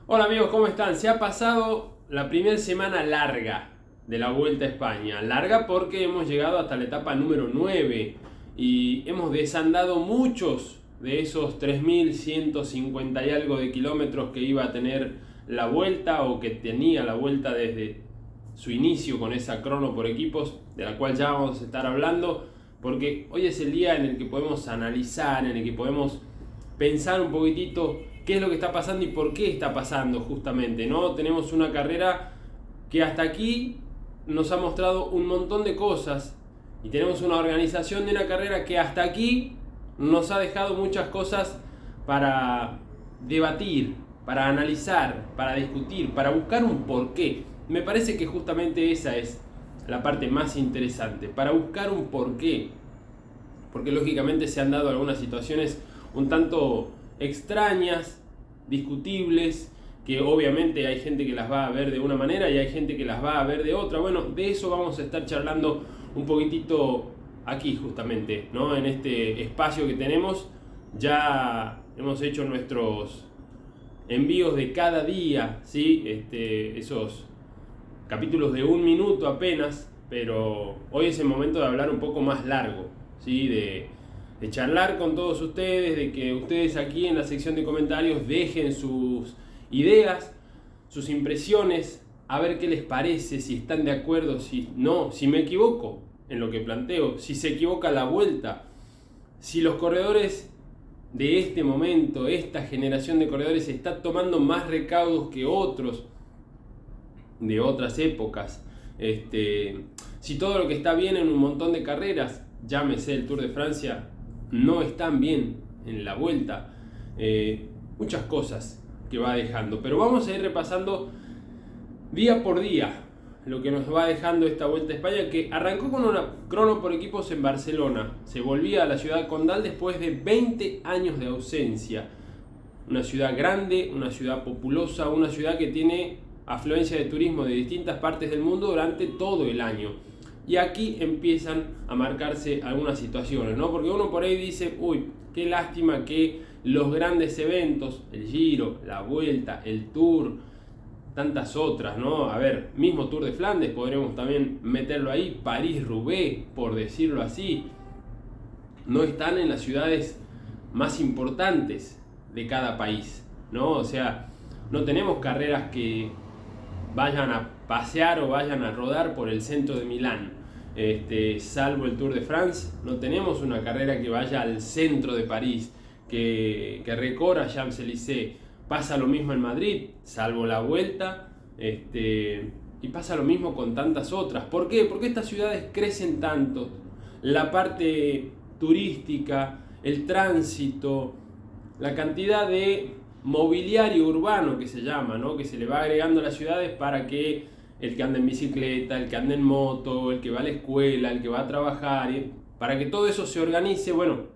Hola amigos, ¿cómo están? Se ha pasado la primera semana larga de la Vuelta a España. Larga porque hemos llegado hasta la etapa número 9 y hemos desandado muchos de esos 3.150 y algo de kilómetros que iba a tener la Vuelta o que tenía la Vuelta desde su inicio con esa crono por equipos, de la cual ya vamos a estar hablando, porque hoy es el día en el que podemos analizar, en el que podemos pensar un poquitito qué es lo que está pasando y por qué está pasando justamente, ¿no? Tenemos una carrera que hasta aquí nos ha mostrado un montón de cosas y tenemos una organización de una carrera que hasta aquí nos ha dejado muchas cosas para debatir, para analizar, para discutir, para buscar un porqué. Me parece que justamente esa es la parte más interesante, para buscar un porqué, porque lógicamente se han dado algunas situaciones un tanto extrañas, discutibles, que obviamente hay gente que las va a ver de una manera y hay gente que las va a ver de otra. Bueno, de eso vamos a estar charlando un poquitito aquí justamente, ¿no? En este espacio que tenemos. Ya hemos hecho nuestros envíos de cada día, ¿sí? Esos capítulos de un minuto apenas, pero hoy es el momento de hablar un poco más largo, ¿sí? De charlar con todos ustedes, de que ustedes aquí en la sección de comentarios dejen sus ideas, sus impresiones, a ver qué les parece, si están de acuerdo, si no, si me equivoco en lo que planteo, si se equivoca la vuelta, si los corredores de este momento, esta generación de corredores está tomando más recaudos que otros de otras épocas, si todo lo que está bien en un montón de carreras, llámese el Tour de Francia, no están bien en la vuelta, muchas cosas que va dejando, pero vamos a ir repasando día por día lo que nos va dejando esta Vuelta a España, que arrancó con una crono por equipos en Barcelona, se volvía a la ciudad condal después de 20 años de ausencia, una ciudad grande, una ciudad populosa, una ciudad que tiene afluencia de turismo de distintas partes del mundo durante todo el año. Y aquí empiezan a marcarse algunas situaciones, ¿no? Porque uno por ahí dice, uy, qué lástima que los grandes eventos, el Giro, la Vuelta, el Tour, tantas otras, ¿no? A ver, mismo Tour de Flandes, podremos también meterlo ahí, París-Roubaix, por decirlo así, no están en las ciudades más importantes de cada país, ¿no? O sea, no tenemos carreras que vayan a pasear o vayan a rodar por el centro de Milán. Salvo el Tour de France, no tenemos una carrera que vaya al centro de París, que recorra Champs-Élysées. Pasa lo mismo en Madrid, salvo la Vuelta, y pasa lo mismo con tantas otras. ¿Por qué? Porque estas ciudades crecen tanto. La parte turística, el tránsito, la cantidad de mobiliario urbano que se llama, ¿no? Que se le va agregando a las ciudades para que el que anda en bicicleta, el que anda en moto, el que va a la escuela, el que va a trabajar, para que todo eso se organice, bueno,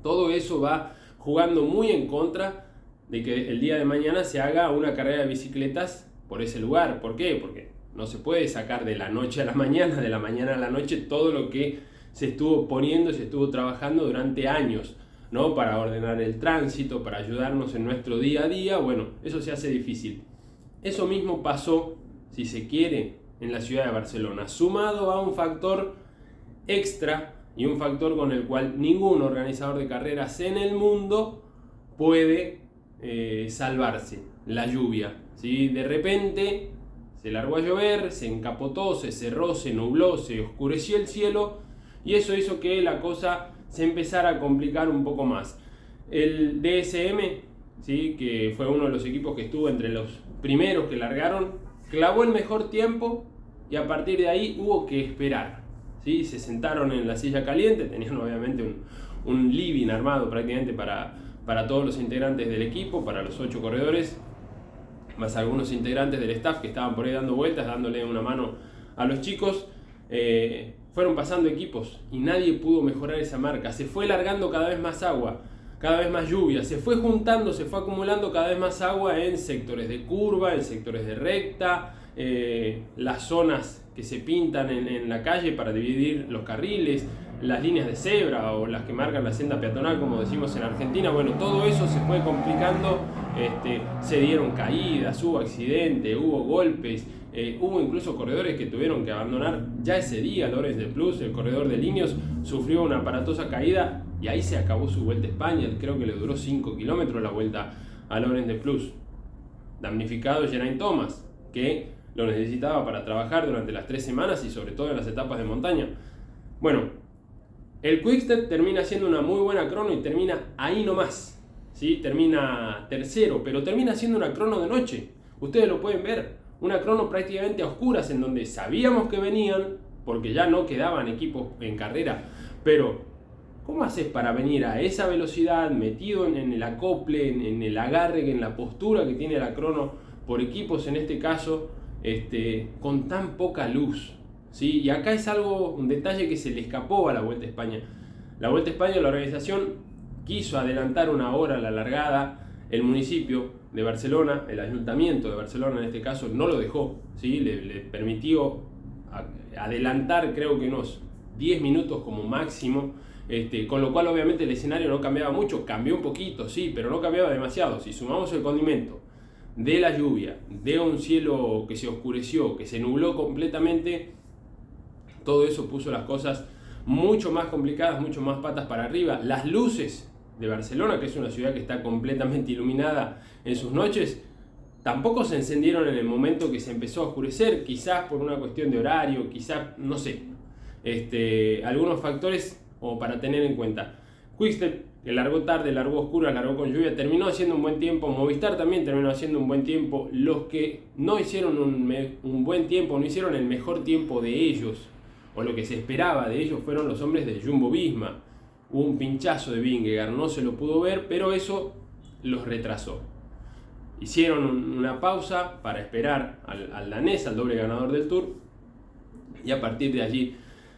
todo eso va jugando muy en contra de que el día de mañana se haga una carrera de bicicletas por ese lugar. ¿Por qué? Porque no se puede sacar de la noche a la mañana, de la mañana a la noche, todo lo que se estuvo poniendo, se estuvo trabajando durante años, ¿no? Para ordenar el tránsito, para ayudarnos en nuestro día a día. Bueno, eso se hace difícil. Eso mismo pasó, si se quiere, en la ciudad de Barcelona, sumado a un factor extra y un factor con el cual ningún organizador de carreras en el mundo puede salvarse: la lluvia, ¿sí? De repente se largó a llover, se encapotó, se cerró, se nubló, se oscureció el cielo y eso hizo que la cosa se empezara a complicar un poco más. El DSM, ¿sí? Que fue uno de los equipos que estuvo entre los primeros que largaron, clavó el mejor tiempo y a partir de ahí hubo que esperar, ¿sí? Se sentaron en la silla caliente, tenían obviamente un living armado prácticamente para todos los integrantes del equipo, para los 8 corredores, más algunos integrantes del staff que estaban por ahí dando vueltas, dándole una mano a los chicos. Fueron pasando equipos y nadie pudo mejorar esa marca. Se fue largando cada vez más agua, cada vez más lluvia, se fue juntando, se fue acumulando cada vez más agua en sectores de curva, en sectores de recta, las zonas que se pintan en la calle para dividir los carriles, las líneas de cebra o las que marcan la senda peatonal, como decimos en Argentina. Bueno, todo eso se fue complicando se dieron caídas, hubo accidentes, hubo golpes, hubo incluso corredores que tuvieron que abandonar ya ese día. Laurens de Plus, el corredor de Ineos, sufrió una aparatosa caída y ahí se acabó su Vuelta a España. Creo que le duró 5 kilómetros la vuelta a Laurens de Plus. Damnificado Geraint Thomas, que lo necesitaba para trabajar durante las 3 semanas y sobre todo en las etapas de montaña. Bueno, el Quickstep termina siendo una muy buena crono y termina ahí nomás, ¿sí? Termina tercero, pero termina siendo una crono de noche. Ustedes lo pueden ver, una crono prácticamente a oscuras, en donde sabíamos que venían, porque ya no quedaban equipos en carrera, pero ¿cómo haces para venir a esa velocidad, metido en el acople, en el agarre, en la postura que tiene la crono por equipos en este caso, con tan poca luz? ¿Sí? Y acá es un detalle que se le escapó a la Vuelta a España. La Vuelta a España, la organización quiso adelantar una hora la largada. El municipio de Barcelona, el ayuntamiento de Barcelona en este caso, no lo dejó, ¿sí? Le permitió adelantar, creo que unos 10 minutos como máximo, con lo cual obviamente el escenario no cambiaba mucho, cambió un poquito, sí, pero no cambiaba demasiado. Si sumamos el condimento de la lluvia, de un cielo que se oscureció, que se nubló completamente, todo eso puso las cosas mucho más complicadas, mucho más patas para arriba. Las luces de Barcelona, que es una ciudad que está completamente iluminada en sus noches, tampoco se encendieron en el momento que se empezó a oscurecer, quizás por una cuestión de horario, quizás, no sé, algunos factores como para tener en cuenta. Quickstep, que largó tarde, largó oscura, largó con lluvia, terminó haciendo un buen tiempo. Movistar también terminó haciendo un buen tiempo. Los que no hicieron un buen tiempo, no hicieron el mejor tiempo de ellos, o lo que se esperaba de ellos, fueron los hombres de Jumbo-Visma. Hubo un pinchazo de Vingegaard, no se lo pudo ver, pero eso los retrasó. Hicieron una pausa para esperar al danés, al doble ganador del Tour, y a partir de allí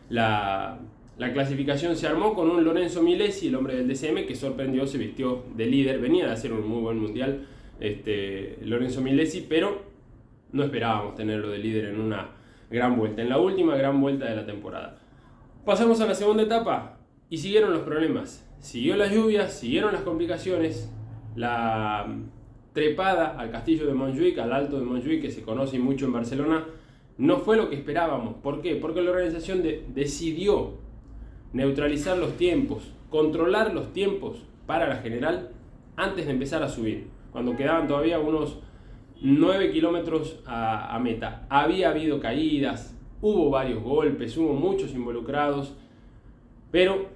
la clasificación se armó con un Lorenzo Milesi, el hombre del DCM, que sorprendió, se vistió de líder, venía de hacer un muy buen mundial, Lorenzo Milesi, pero no esperábamos tenerlo de líder en una gran vuelta, en la última gran vuelta de la temporada. Pasamos a la segunda etapa y siguieron los problemas. Siguió la lluvia, siguieron las complicaciones, la trepada al castillo de Montjuic, al alto de Montjuic, que se conoce mucho en Barcelona, no fue lo que esperábamos. ¿Por qué? Porque la organización decidió neutralizar los tiempos, controlar los tiempos para la general antes de empezar a subir, cuando quedaban todavía unos 9 kilómetros a meta. Había habido caídas, hubo varios golpes, hubo muchos involucrados, pero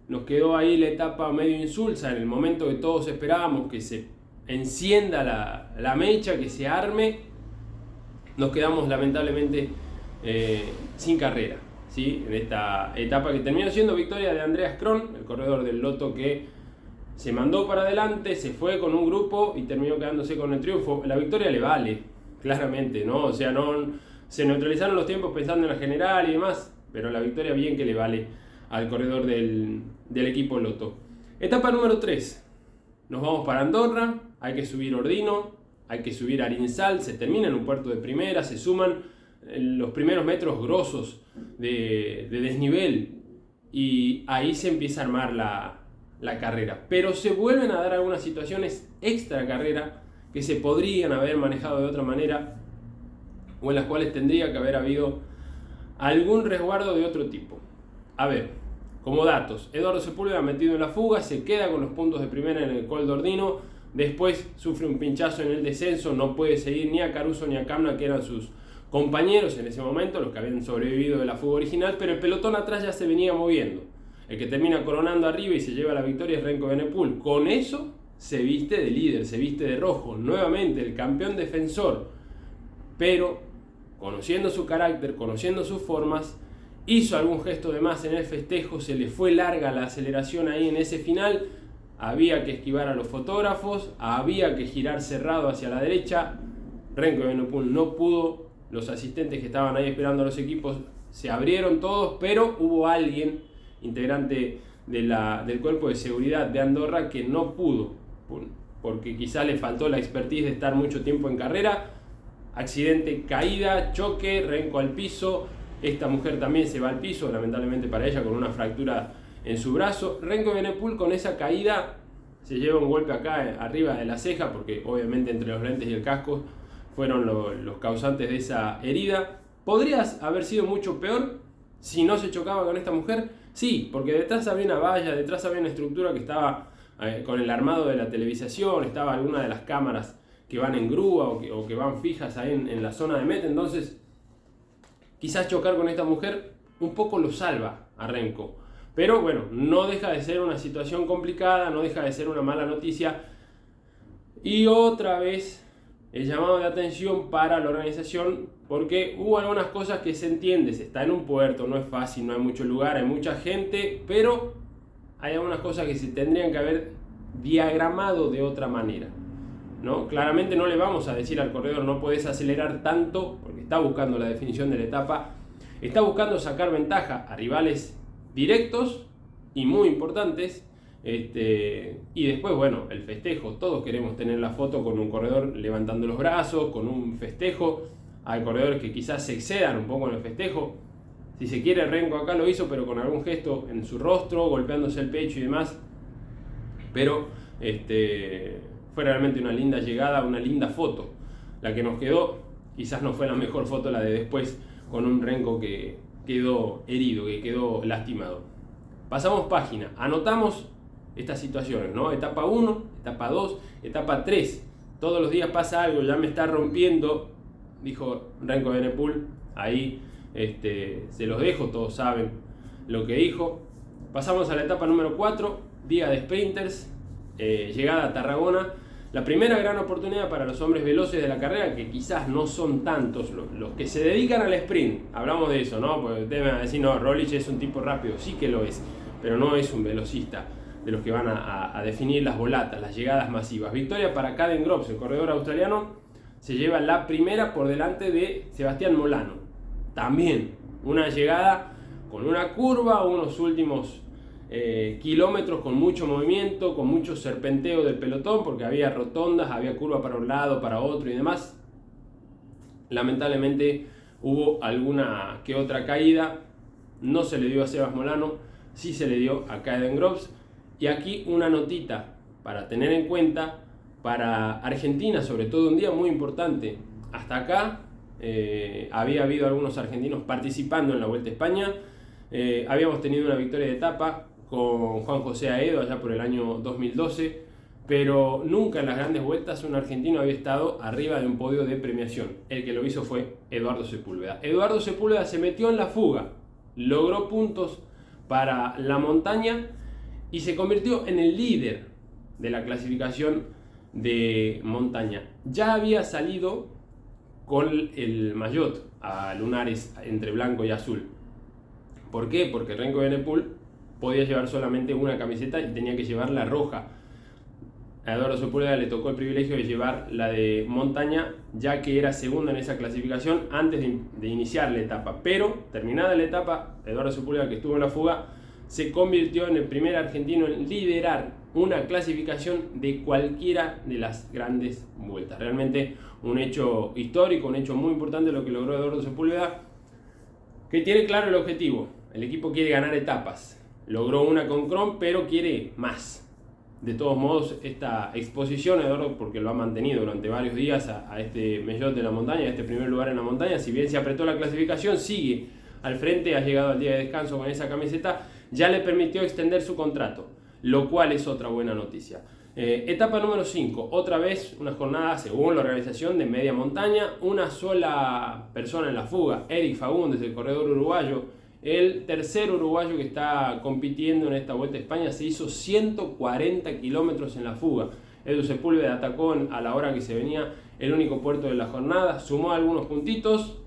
nos quedó ahí la etapa medio insulsa, en el momento que todos esperábamos que se encienda la mecha, que se arme, nos quedamos lamentablemente sin carrera, ¿sí? En esta etapa que terminó siendo victoria de Andreas Kron, el corredor del Lotto, que se mandó para adelante, se fue con un grupo y terminó quedándose con el triunfo. La victoria le vale, claramente, ¿no? O sea, no se neutralizaron los tiempos pensando en la general y demás, pero la victoria bien que le vale al corredor del equipo Lotto. Etapa número 3. Nos vamos para Andorra, hay que subir Ordino, hay que subir Arinsal, se termina en un puerto de primera, se suman los primeros metros grosos de desnivel y ahí se empieza a armar la carrera. Pero se vuelven a dar algunas situaciones extra carrera que se podrían haber manejado de otra manera o en las cuales tendría que haber habido algún resguardo de otro tipo. A ver, como datos, Eduardo Sepúlveda metido en la fuga, se queda con los puntos de primera en el Col d'Ordino, después sufre un pinchazo en el descenso, no puede seguir ni a Caruso ni a Kamna, que eran sus compañeros en ese momento, los que habían sobrevivido de la fuga original, pero el pelotón atrás ya se venía moviendo. El que termina coronando arriba y se lleva la victoria es Remco Evenepoel. Con eso se viste de líder, se viste de rojo, nuevamente el campeón defensor, pero conociendo su carácter, conociendo sus formas, hizo algún gesto de más en el festejo, se le fue larga la aceleración ahí en ese final, había que esquivar a los fotógrafos, había que girar cerrado hacia la derecha, Remco Evenepoel no pudo, los asistentes que estaban ahí esperando a los equipos se abrieron todos, pero hubo alguien, integrante del cuerpo de seguridad de Andorra, que no pudo, porque quizá le faltó la expertise de estar mucho tiempo en carrera. Accidente, caída, choque, Remco al piso, esta mujer también se va al piso, lamentablemente para ella, con una fractura en su brazo. Remco Evenepoel con esa caída se lleva un golpe acá arriba de la ceja, porque obviamente entre los lentes y el casco fueron los causantes de esa herida. ¿Podría haber sido mucho peor si no se chocaba con esta mujer? Sí, porque detrás había una valla, detrás había una estructura que estaba con el armado de la televisación, estaba alguna de las cámaras que van en grúa o que van fijas ahí en la zona de meta. Entonces, quizás chocar con esta mujer un poco lo salva a Renko. Pero bueno, no deja de ser una situación complicada, no deja de ser una mala noticia. Y otra vez el llamado de atención para la organización, porque hubo algunas cosas que se entiende, se está en un puerto, no es fácil, no hay mucho lugar, hay mucha gente, pero hay algunas cosas que se tendrían que haber diagramado de otra manera, ¿no? Claramente no le vamos a decir al corredor no puedes acelerar tanto, porque está buscando la definición de la etapa, está buscando sacar ventaja a rivales directos y muy importantes. Y después, bueno, el festejo. Todos queremos tener la foto con un corredor levantando los brazos, con un festejo. Hay corredores que quizás se excedan un poco en el festejo. Si se quiere, Renko acá lo hizo, pero con algún gesto en su rostro, golpeándose el pecho y demás. Pero fue realmente una linda llegada, una linda foto. La que nos quedó, quizás no fue la mejor foto, la de después, con un Renko que quedó herido, que quedó lastimado. Pasamos página, anotamos estas situaciones, ¿no? Etapa 1, etapa 2, etapa 3. Todos los días pasa algo, ya me está rompiendo, dijo Renko Evenepoel. Ahí se los dejo, todos saben lo que dijo. Pasamos a la etapa número 4, día de sprinters, llegada a Tarragona. La primera gran oportunidad para los hombres veloces de la carrera, que quizás no son tantos los que se dedican al sprint. Hablamos de eso, ¿no? Porque ustedes me van a decir, no, Roglic es un tipo rápido, sí que lo es, pero no es un velocista de los que van a definir las volatas, las llegadas masivas. Victoria para Caden Groves, el corredor australiano, se lleva la primera por delante de Sebastián Molano. También una llegada con una curva, unos últimos kilómetros con mucho movimiento, con mucho serpenteo del pelotón, porque había rotondas, había curva para un lado, para otro y demás. Lamentablemente hubo alguna que otra caída, no se le dio a Sebas Molano, sí se le dio a Caden Groves. Y aquí una notita para tener en cuenta para Argentina, sobre todo un día muy importante. Hasta acá había habido algunos argentinos participando en la Vuelta a España. Habíamos tenido una victoria de etapa con Juan José Aedo allá por el año 2012, pero nunca en las grandes vueltas un argentino había estado arriba de un podio de premiación. El que lo hizo fue Eduardo Sepúlveda. Eduardo Sepúlveda se metió en la fuga, logró puntos para la montaña y se convirtió en el líder de la clasificación de montaña. Ya había salido con el maillot a lunares entre blanco y azul. ¿Por qué? Porque Renko Evenepoel podía llevar solamente una camiseta y tenía que llevar la roja. A Eduardo Sepúlveda le tocó el privilegio de llevar la de montaña, ya que era segundo en esa clasificación antes de iniciar la etapa. Pero terminada la etapa, Eduardo Sepúlveda, que estuvo en la fuga, se convirtió en el primer argentino en liderar una clasificación de cualquiera de las grandes vueltas. Realmente un hecho histórico, un hecho muy importante lo que logró Eduardo Sepúlveda, que tiene claro el objetivo. El equipo quiere ganar etapas. Logró una con Kron, pero quiere más. De todos modos, esta exposición, Eduardo, porque lo ha mantenido durante varios días a este maillot de la montaña, a este primer lugar en la montaña, si bien se apretó la clasificación, sigue al frente, ha llegado al día de descanso con esa camiseta, ya le permitió extender su contrato, lo cual es otra buena noticia. Etapa número 5, otra vez una jornada según la organización de media montaña, una sola persona en la fuga, Eric Fagundes, el corredor uruguayo, el tercer uruguayo que está compitiendo en esta Vuelta a España, se hizo 140 kilómetros en la fuga. Edu Sepúlveda atacó a la hora que se venía el único puerto de la jornada, sumó algunos puntitos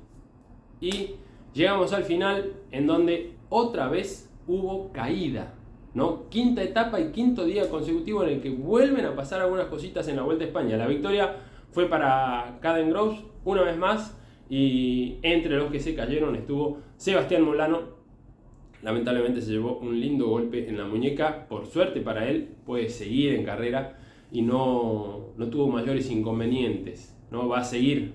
y llegamos al final en donde otra vez hubo caída, ¿no? Quinta etapa y quinto día consecutivo en el que vuelven a pasar algunas cositas en la Vuelta a España. La victoria fue para Caden Groves una vez más y entre los que se cayeron estuvo Sebastián Molano. Lamentablemente se llevó un lindo golpe en la muñeca. Por suerte para él puede seguir en carrera y no tuvo mayores inconvenientes, ¿no? Va a seguir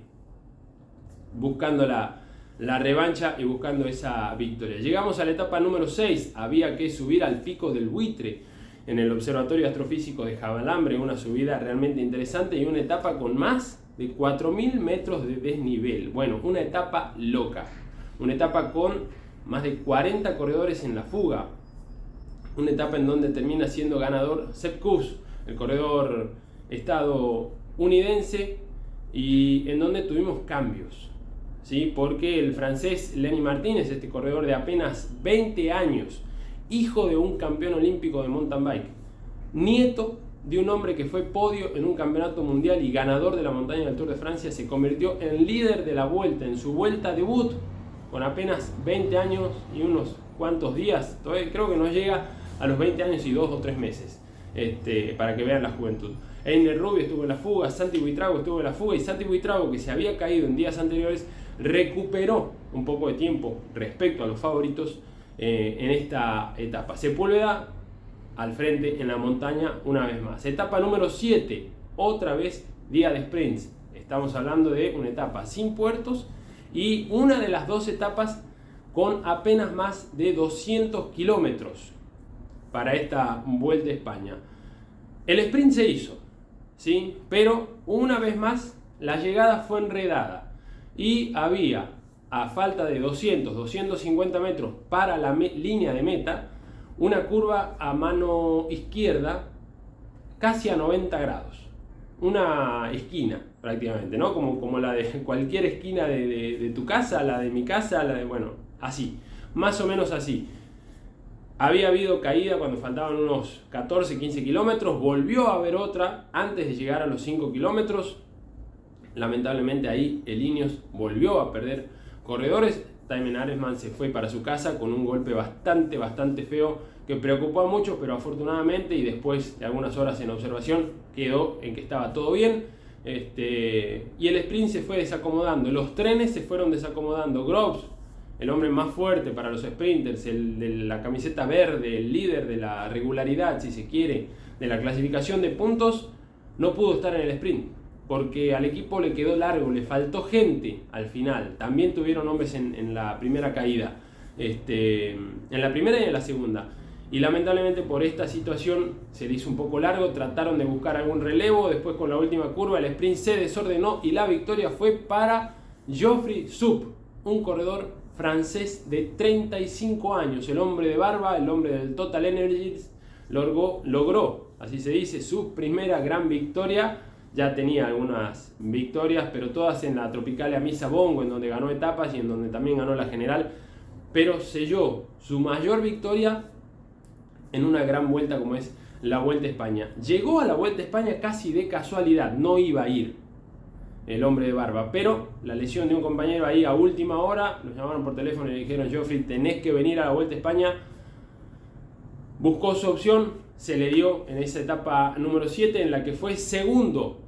buscando la revancha y buscando esa victoria. Llegamos a la etapa número 6, había que subir al Pico del Buitre. en el Observatorio Astrofísico de Jabalambre, una subida realmente interesante y una etapa con más de 4.000 metros de desnivel. Bueno, una etapa loca, una etapa con más de 40 corredores en la fuga, una etapa en donde termina siendo ganador Sepp Kuss, el corredor estadounidense, y en donde tuvimos cambios, ¿sí? Porque el francés Lenny Martinez, este corredor de apenas 20 años, hijo de un campeón olímpico de mountain bike, nieto de un hombre que fue podio en un campeonato mundial y ganador de la montaña del Tour de Francia, se convirtió en líder de la Vuelta en su Vuelta debut con apenas 20 años y unos cuantos días. Todavía creo que no llega a los 20 años y 2 o 3 meses, para que vean la juventud. Einer Rubio estuvo en la fuga, Santi Buitrago estuvo en la fuga, y Santi Buitrago, que se había caído en días anteriores, recuperó un poco de tiempo respecto a los favoritos en esta etapa. Sepúlveda al frente en la montaña una vez más. Etapa número 7, otra vez día de sprints. Estamos hablando de una etapa sin puertos y una de las dos etapas con apenas más de 200 kilómetros para esta Vuelta a España. El sprint se hizo, ¿sí? Pero una vez más la llegada fue enredada y había, a falta de 250 metros para la línea de meta, una curva a mano izquierda casi a 90 grados. Una esquina prácticamente, ¿no? Como la de cualquier esquina de tu casa, la de mi casa, bueno, así, más o menos así. Había habido caída cuando faltaban unos 14-15 kilómetros, volvió a haber otra antes de llegar a los 5 kilómetros. Lamentablemente ahí el Ineos volvió a perder corredores. Thymen Arensman se fue para su casa con un golpe bastante feo que preocupó a muchos, pero afortunadamente y después de algunas horas en observación quedó en que estaba todo bien. Y el sprint se fue desacomodando, los trenes se fueron desacomodando. Groves, el hombre más fuerte para los sprinters, el de la camiseta verde, el líder de la regularidad, si se quiere, de la clasificación de puntos, no pudo estar en el sprint porque al equipo le quedó largo, le faltó gente al final. También tuvieron hombres en la primera caída, en la primera y en la segunda. Y lamentablemente por esta situación se le hizo un poco largo, trataron de buscar algún relevo, después con la última curva el sprint se desordenó y la victoria fue para Geoffrey Soupe, un corredor francés de 35 años, el hombre de barba, el hombre del Total Energies, logró, así se dice, su primera gran victoria. Ya tenía algunas victorias, pero todas en la Tropicale Amissa Bongo, en donde ganó etapas y en donde también ganó la general, pero selló su mayor victoria en una gran vuelta como es la Vuelta a España. Llegó a la Vuelta a España casi de casualidad, no iba a ir el hombre de barba, pero la lesión de un compañero ahí a última hora, lo llamaron por teléfono y le dijeron: Geoffrey, tenés que venir a la Vuelta a España. Buscó su opción, se le dio en esa etapa número 7 en la que fue segundo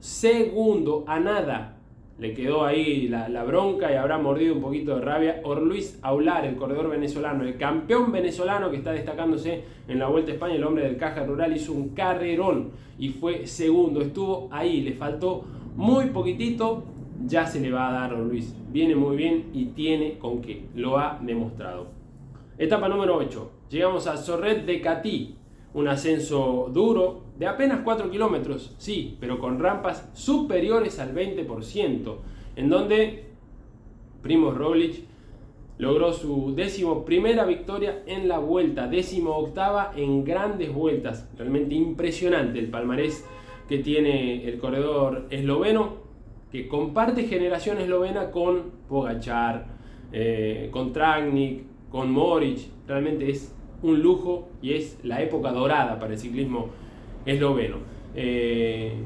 a nada. Le quedó ahí la bronca y habrá mordido un poquito de rabia. Orluis Aular, el corredor venezolano, el campeón venezolano que está destacándose en la Vuelta a España, el hombre del Caja Rural, hizo un carrerón y fue segundo. Estuvo ahí, le faltó muy poquitito, ya se le va a dar a Orluis. Viene muy bien y tiene con qué, lo ha demostrado. Etapa número 8. Llegamos a Sorret de Catí, un ascenso duro de apenas 4 kilómetros, sí, pero con rampas superiores al 20%, en donde Primož Roglič logró su 11ª victoria en la vuelta, 18ª en grandes vueltas. Realmente impresionante el palmarés que tiene el corredor esloveno, que comparte generación eslovena con Pogačar, con Tratnik, con Moric. Realmente es un lujo y es la época dorada para el ciclismo esloveno. En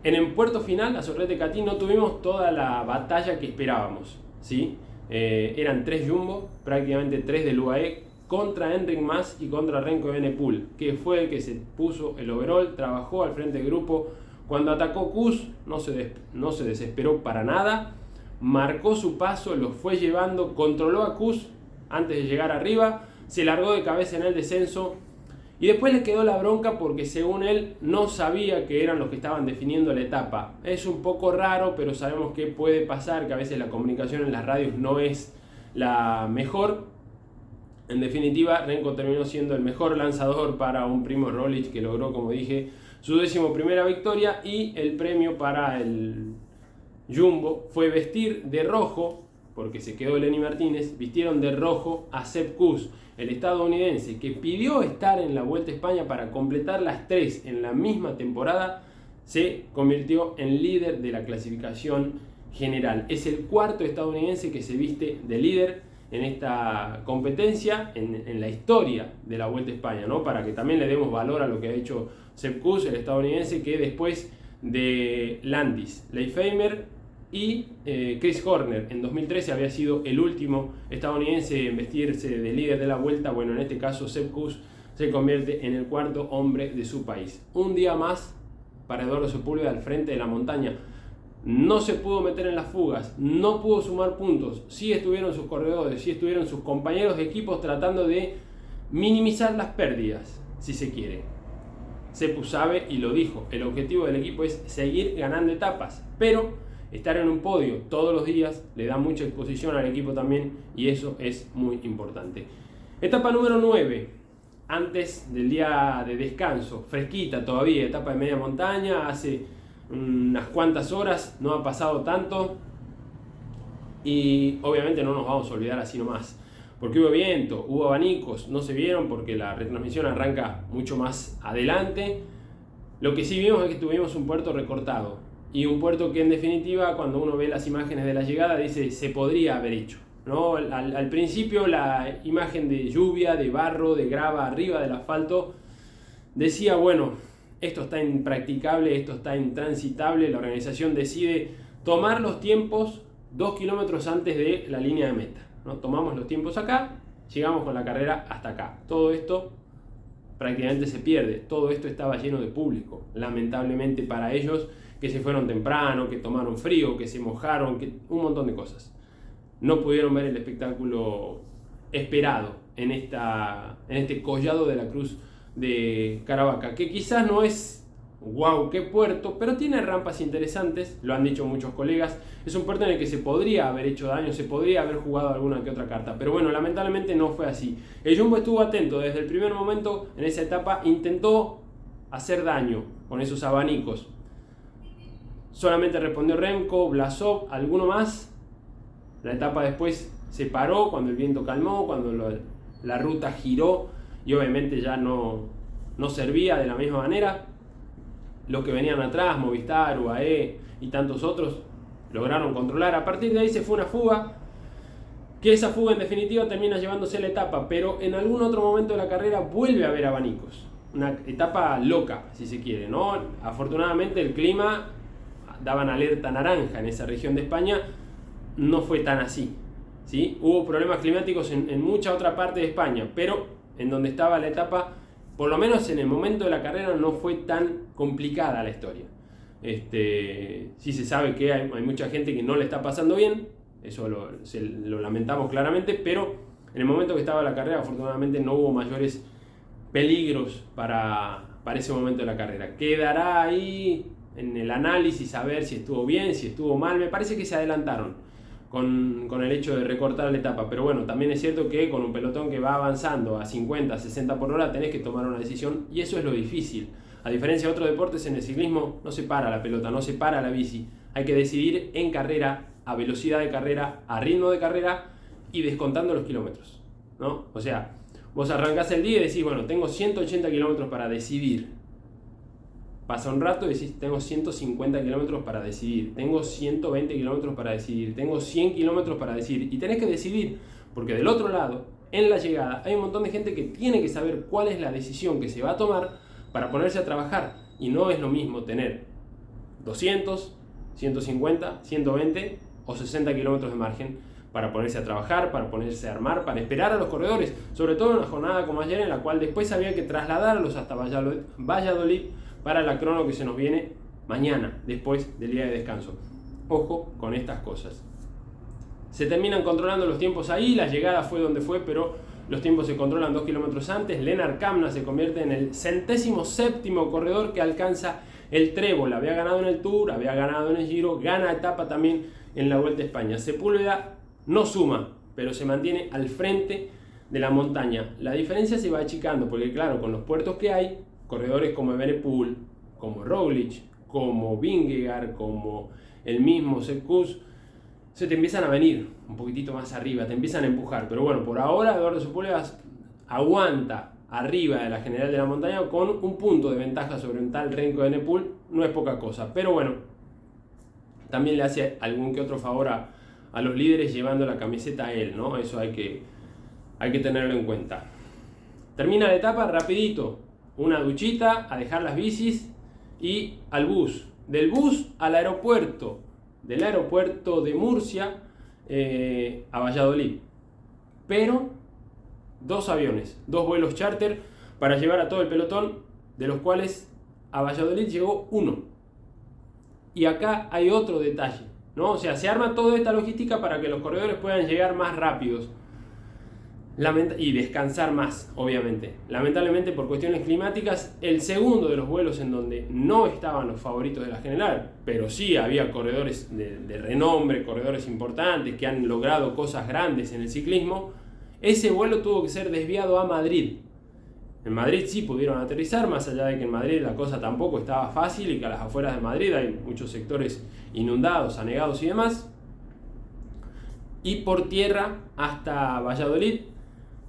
el puerto final, a Sorret de Catí, no tuvimos toda la batalla que esperábamos, ¿sí? Eran 3 Jumbo, prácticamente 3 del UAE, contra Enric Mas y contra Remco Evenepoel, que fue el que se puso el overall, trabajó al frente del grupo. Cuando atacó Kuss, no se desesperó para nada, marcó su paso, lo fue llevando, controló a Kuss antes de llegar arriba, se largó de cabeza en el descenso y después le quedó la bronca porque según él no sabía que eran los que estaban definiendo la etapa. Es un poco raro, pero sabemos que puede pasar, que a veces la comunicación en las radios no es la mejor. En definitiva, Renko terminó siendo el mejor lanzador para un Primož Roglič que logró, como dije, su 11ª victoria, y el premio para el Jumbo fue vestir de rojo, porque se quedó Lenny Martínez, vistieron de rojo a Sepp Kuss, el estadounidense que pidió estar en la Vuelta a España para completar las 3 en la misma temporada, se convirtió en líder de la clasificación general. Es el 4º estadounidense que se viste de líder en esta competencia, en la historia de la Vuelta a España, ¿no? Para que también le demos valor a lo que ha hecho Sepp Kuss, el estadounidense, que después de Landis, Leipheimer y Chris Horner en 2013 había sido el último estadounidense en vestirse de líder de la Vuelta. Bueno, en este caso Sepp Kuss se convierte en el 4º hombre de su país. Un día más para Eduardo Sepúlveda al frente de la montaña. No se pudo meter en las fugas, no pudo sumar puntos. Sí estuvieron sus corredores, sí estuvieron sus compañeros de equipos tratando de minimizar las pérdidas, si se quiere. Sepu sabe y lo dijo, el objetivo del equipo es seguir ganando etapas, pero estar en un podio todos los días le da mucha exposición al equipo también, y eso es muy importante. Etapa número 9, antes del día de descanso, fresquita todavía, etapa de media montaña, hace unas cuantas horas, no ha pasado tanto, y obviamente no nos vamos a olvidar así nomás, porque hubo viento, hubo abanicos, no se vieron porque la retransmisión arranca mucho más adelante. Lo que sí vimos es que tuvimos un puerto recortado, y un puerto que en definitiva, cuando uno ve las imágenes de la llegada, dice se podría haber hecho, ¿no? Al principio la imagen de lluvia, de barro, de grava arriba del asfalto decía, bueno, esto está impracticable, esto está intransitable. La organización decide tomar los tiempos 2 kilómetros antes de la línea de meta, ¿no? Tomamos los tiempos acá, llegamos con la carrera hasta acá. Todo esto prácticamente se pierde. Todo esto estaba lleno de público, lamentablemente para ellos, que se fueron temprano, que tomaron frío, que se mojaron, que un montón de cosas. No pudieron ver el espectáculo esperado en este collado de la Cruz de Caravaca, que quizás no es wow, qué puerto, pero tiene rampas interesantes, lo han dicho muchos colegas. Es un puerto en el que se podría haber hecho daño, se podría haber jugado alguna que otra carta, pero bueno, lamentablemente no fue así. El Jumbo estuvo atento desde el primer momento en esa etapa, intentó hacer daño con esos abanicos. Solamente respondió Remco, Blasov, alguno más. La etapa después se paró cuando el viento calmó, cuando la ruta giró y obviamente ya no servía de la misma manera. Los que venían atrás, Movistar, UAE y tantos otros, lograron controlar. A partir de ahí se fue una fuga, que esa fuga en definitiva termina llevándose la etapa, pero en algún otro momento de la carrera vuelve a haber abanicos. Una etapa loca, si se quiere, ¿no? Afortunadamente el clima, daban alerta naranja en esa región de España, no fue tan así, ¿sí? Hubo problemas climáticos en mucha otra parte de España, pero en donde estaba la etapa, por lo menos en el momento de la carrera, no fue tan complicada la historia. Sí se sabe que hay mucha gente que no le está pasando bien, eso lo lamentamos claramente, pero en el momento que estaba la carrera, afortunadamente no hubo mayores peligros para ese momento de la carrera. Quedará ahí en el análisis a ver si estuvo bien, si estuvo mal. Me parece que se adelantaron con el hecho de recortar la etapa, pero bueno, también es cierto que con un pelotón que va avanzando a 50, 60 por hora tenés que tomar una decisión, y eso es lo difícil. A diferencia de otros deportes, en el ciclismo no se para la pelota, no se para la bici, hay que decidir en carrera, a velocidad de carrera, a ritmo de carrera y descontando los kilómetros, ¿no? O sea, vos arrancás el día y decís, bueno, tengo 180 kilómetros para decidir. Pasa un rato y decís, tengo 150 kilómetros para decidir, tengo 120 kilómetros para decidir, tengo 100 kilómetros para decidir. Y tenés que decidir, porque del otro lado, en la llegada, hay un montón de gente que tiene que saber cuál es la decisión que se va a tomar para ponerse a trabajar. Y no es lo mismo tener 200, 150, 120 o 60 kilómetros de margen para ponerse a trabajar, para ponerse a armar, para esperar a los corredores. Sobre todo en una jornada como ayer, en la cual después había que trasladarlos hasta Valladolid para la crono que se nos viene mañana, después del día de descanso. Ojo con estas cosas. Se terminan controlando los tiempos ahí, la llegada fue donde fue, pero los tiempos se controlan 2 kilómetros antes. Lennart Kamna se convierte en el 107º corredor que alcanza el trébol. Había ganado en el Tour, había ganado en el Giro, gana etapa también en la Vuelta a España. Sepúlveda no suma, pero se mantiene al frente de la montaña, la diferencia se va achicando, porque claro, con los puertos que hay, corredores como Evenepoel, como Roglic, como Vingegaard, como el mismo Sepp Kuss, se te empiezan a venir un poquitito más arriba, te empiezan a empujar. Pero bueno, por ahora Eduardo Sepúlveda aguanta arriba de la general de la montaña con un punto de ventaja sobre un tal Remco Evenepoel, no es poca cosa. Pero bueno, también le hace algún que otro favor a los líderes llevando la camiseta a él, ¿no? Eso hay que tenerlo en cuenta. Termina la etapa rapidito, una duchita, a dejar las bicis y al bus. Del bus al aeropuerto, del aeropuerto de Murcia a Valladolid. Pero 2 aviones, 2 vuelos charter para llevar a todo el pelotón, de los cuales a Valladolid llegó 1. Y acá hay otro detalle, ¿no? O sea, se arma toda esta logística para que los corredores puedan llegar más rápidos y descansar más, obviamente. Lamentablemente, por cuestiones climáticas, el segundo de los vuelos en donde no estaban los favoritos de la general, pero sí había corredores de renombre, corredores importantes que han logrado cosas grandes en el ciclismo, ese vuelo tuvo que ser desviado a Madrid. En Madrid sí pudieron aterrizar, más allá de que en Madrid la cosa tampoco estaba fácil y que a las afueras de Madrid hay muchos sectores inundados, anegados y demás. Y por tierra hasta Valladolid,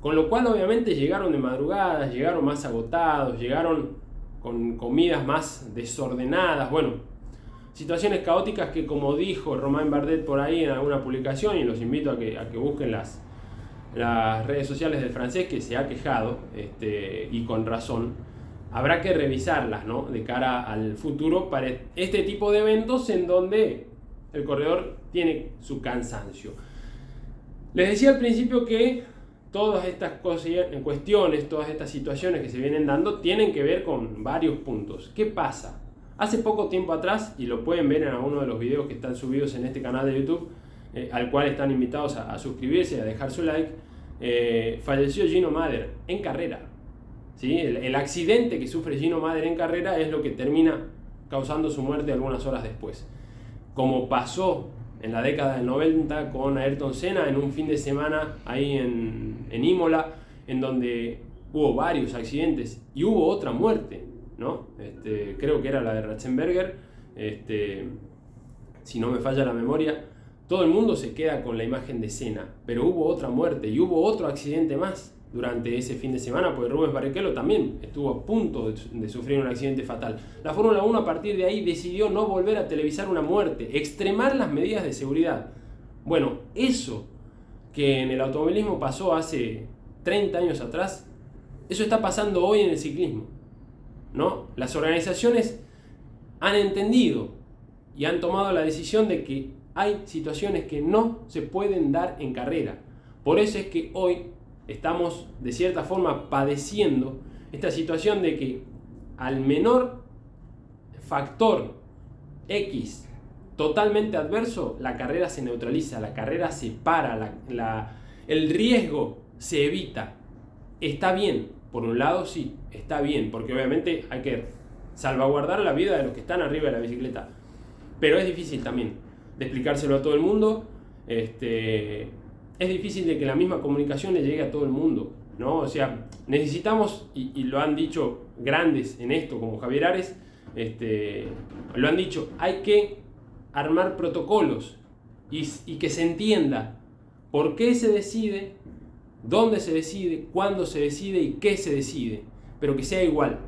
con lo cual obviamente llegaron de madrugada, llegaron más agotados, llegaron con comidas más desordenadas, bueno, situaciones caóticas que, como dijo Romain Bardet por ahí en alguna publicación, y los invito a que busquen las redes sociales del francés, que se ha quejado, y con razón, habrá que revisarlas, ¿no?, de cara al futuro para este tipo de eventos en donde el corredor tiene su cansancio. Les decía al principio que todas estas cuestiones, todas estas situaciones que se vienen dando tienen que ver con varios puntos. ¿Qué pasa? Hace poco tiempo atrás, y lo pueden ver en alguno de los videos que están subidos en este canal de YouTube, al cual están invitados a suscribirse y a dejar su like, falleció Gino Mäder en carrera. ¿Sí? El accidente que sufre Gino Mäder en carrera es lo que termina causando su muerte algunas horas después. Como pasó en la década del 90 con Ayrton Senna en un fin de semana ahí en Imola, en donde hubo varios accidentes y hubo otra muerte, ¿no? Creo que era la de Ratzenberger, si no me falla la memoria. Todo el mundo se queda con la imagen de Senna, pero hubo otra muerte y hubo otro accidente más durante ese fin de semana, porque Rubens Barrichello también estuvo a punto de sufrir un accidente fatal. La Fórmula 1 a partir de ahí decidió no volver a televisar una muerte, extremar las medidas de seguridad. Bueno, eso que en el automovilismo pasó hace 30 años atrás, eso está pasando hoy en el ciclismo, ¿no? Las organizaciones han entendido y han tomado la decisión de que hay situaciones que no se pueden dar en carrera. Por eso es que hoy estamos de cierta forma padeciendo esta situación de que al menor factor X totalmente adverso, la carrera se neutraliza, la carrera se para, el riesgo se evita. Está bien, por un lado sí, está bien, porque obviamente hay que salvaguardar la vida de los que están arriba de la bicicleta, pero es difícil también de explicárselo a todo el mundo. Es difícil de que la misma comunicación le llegue a todo el mundo, ¿no? O sea, necesitamos, y lo han dicho grandes en esto, como Javier Ares, lo han dicho, hay que armar protocolos y que se entienda por qué se decide, dónde se decide, cuándo se decide y qué se decide, pero que sea igual,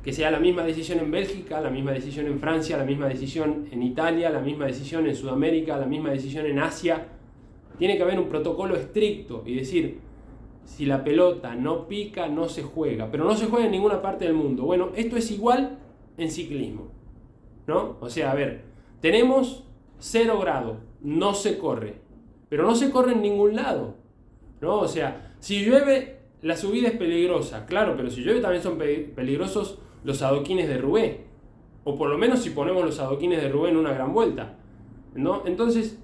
que sea la misma decisión en Bélgica, la misma decisión en Francia, la misma decisión en Italia, la misma decisión en Sudamérica, la misma decisión en Asia. Tiene que haber un protocolo estricto y decir, si la pelota no pica, no se juega, pero no se juega en ninguna parte del mundo. Bueno, esto es igual en ciclismo, ¿no? O sea, a ver, tenemos 0 grados, no se corre, pero no se corre en ningún lado, ¿no? O sea, si llueve, la subida es peligrosa, claro, pero si llueve también son peligrosos los adoquines de Roubaix, o por lo menos si ponemos los adoquines de Roubaix en una gran vuelta, ¿no? Entonces,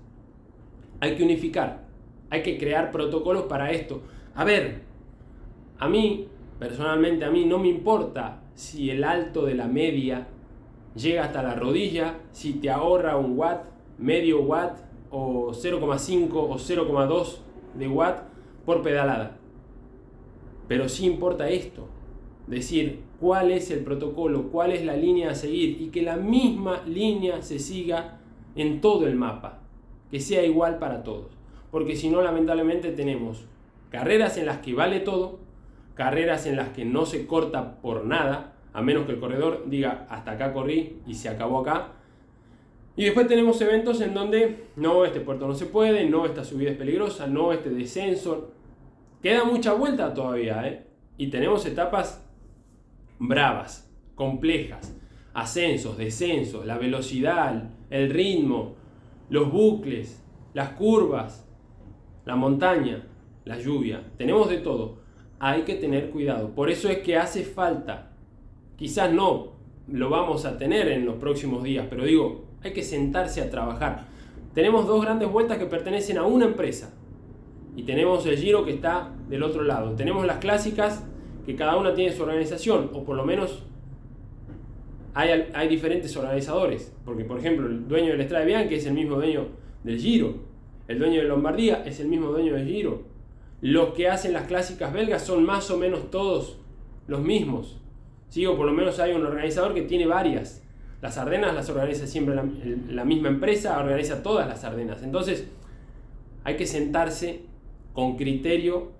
hay que unificar, hay que crear protocolos para esto. A ver, a mí, personalmente a mí no me importa si el alto de la media llega hasta la rodilla, si te ahorra un watt, medio watt, o 0,5 o 0,2 de watt por pedalada. Pero sí importa esto, decir cuál es el protocolo, cuál es la línea a seguir y que la misma línea se siga en todo el mapa, que sea igual para todos. Porque si no, lamentablemente tenemos carreras en las que vale todo, carreras en las que no se corta por nada, a menos que el corredor diga hasta acá corrí y se acabó acá. Y después tenemos eventos en donde no, este puerto no se puede, no, esta subida es peligrosa, no, este descenso. Queda mucha vuelta todavía, y tenemos etapas bravas, complejas, ascensos, descensos, la velocidad, el ritmo, los bucles, las curvas, la montaña, la lluvia. Tenemos de todo. Hay que tener cuidado. Por eso es que hace falta, quizás no lo vamos a tener en los próximos días, pero digo, hay que sentarse a trabajar. Tenemos dos grandes vueltas que pertenecen a una empresa. Y tenemos el Giro que está del otro lado. Tenemos las clásicas que cada una tiene su organización, o por lo menos hay diferentes organizadores. Porque, por ejemplo, el dueño del Strade Bianche es el mismo dueño del Giro. El dueño de Lombardía es el mismo dueño del Giro. Los que hacen las clásicas belgas son más o menos todos los mismos. ¿Sí? O por lo menos hay un organizador que tiene varias. Las Ardenas las organiza siempre la misma empresa, organiza todas las Ardenas. Entonces, hay que sentarse con criterio,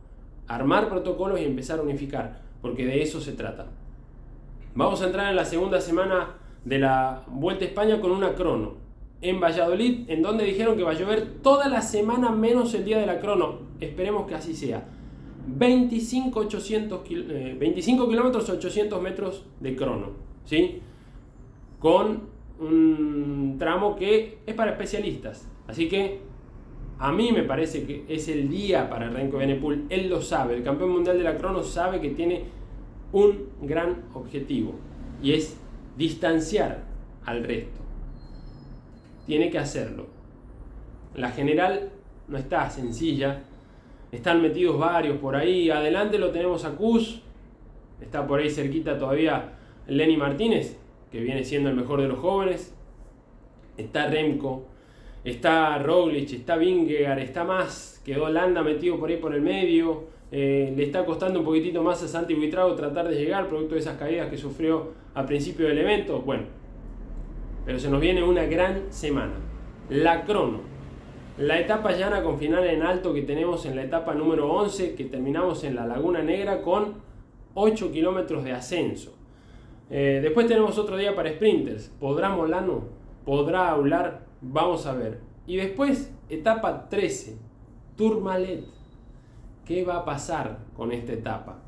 armar protocolos y empezar a unificar, porque de eso se trata. Vamos a entrar en la segunda semana de la Vuelta a España con una crono en Valladolid, en donde dijeron que va a llover toda la semana menos el día de la crono. Esperemos que así sea. 25 kilómetros, 800 metros de crono, ¿sí? Con un tramo que es para especialistas. Así que a mí me parece que es el día para Remco Evenepoel. Él lo sabe, el campeón mundial de la crono sabe que tiene un gran objetivo y es distanciar al resto. Tiene que hacerlo. La general no está sencilla, están metidos varios por ahí. Adelante lo tenemos a Kuss, está por ahí cerquita todavía Lenny Martínez, que viene siendo el mejor de los jóvenes. Está Remco, está Roglic, está Vingegaard, está más, quedó Landa metido por ahí por el medio. Le está costando un poquitito más a Santi Buitrago tratar de llegar, producto de esas caídas que sufrió al principio del evento. Bueno, pero se nos viene una gran semana. La crono, la etapa llana con final en alto que tenemos en la etapa número 11, que terminamos en la Laguna Negra con 8 kilómetros de ascenso. Después tenemos otro día para sprinters. ¿Podrá Molano? ¿Podrá Aular? Vamos a ver. Y después, etapa 13, Tourmalet. ¿Qué va a pasar con esta etapa?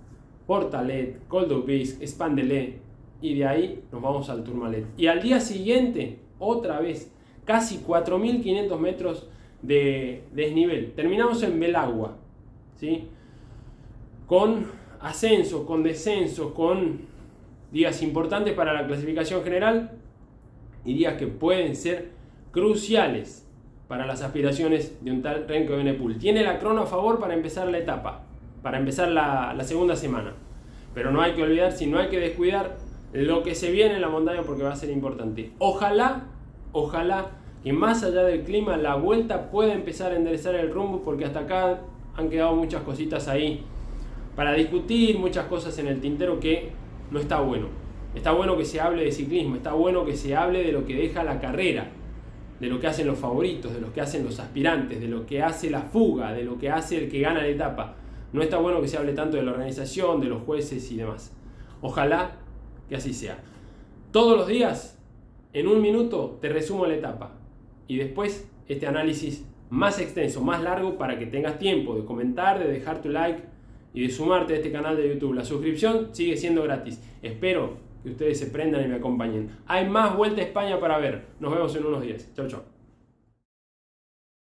Portalet, Col d'Aubisque, Spandelet, y de ahí nos vamos al Tourmalet. Y al día siguiente, otra vez, casi 4.500 metros de desnivel. Terminamos en Belagua, ¿sí? Con ascenso, con descenso, con días importantes para la clasificación general y días que pueden ser cruciales para las aspiraciones de un tal Remco Evenepoel. Tiene la crono a favor para empezar la etapa, para empezar la segunda semana. Pero no hay que olvidar, si no hay que descuidar lo que se viene en la montaña, porque va a ser importante. Ojalá que más allá del clima la vuelta pueda empezar a enderezar el rumbo, porque hasta acá han quedado muchas cositas ahí para discutir, muchas cosas en el tintero que no está bueno. Está bueno que se hable de ciclismo, está bueno que se hable de lo que deja la carrera, de lo que hacen los favoritos, de lo que hacen los aspirantes, de lo que hace la fuga, de lo que hace el que gana la etapa. No está bueno que se hable tanto de la organización, de los jueces y demás. Ojalá que así sea. Todos los días, en un minuto, te resumo la etapa. Y después, este análisis más extenso, más largo, para que tengas tiempo de comentar, de dejar tu like y de sumarte a este canal de YouTube. La suscripción sigue siendo gratis. Espero que ustedes se prendan y me acompañen. Hay más Vuelta a España para ver. Nos vemos en unos días. Chau, chau.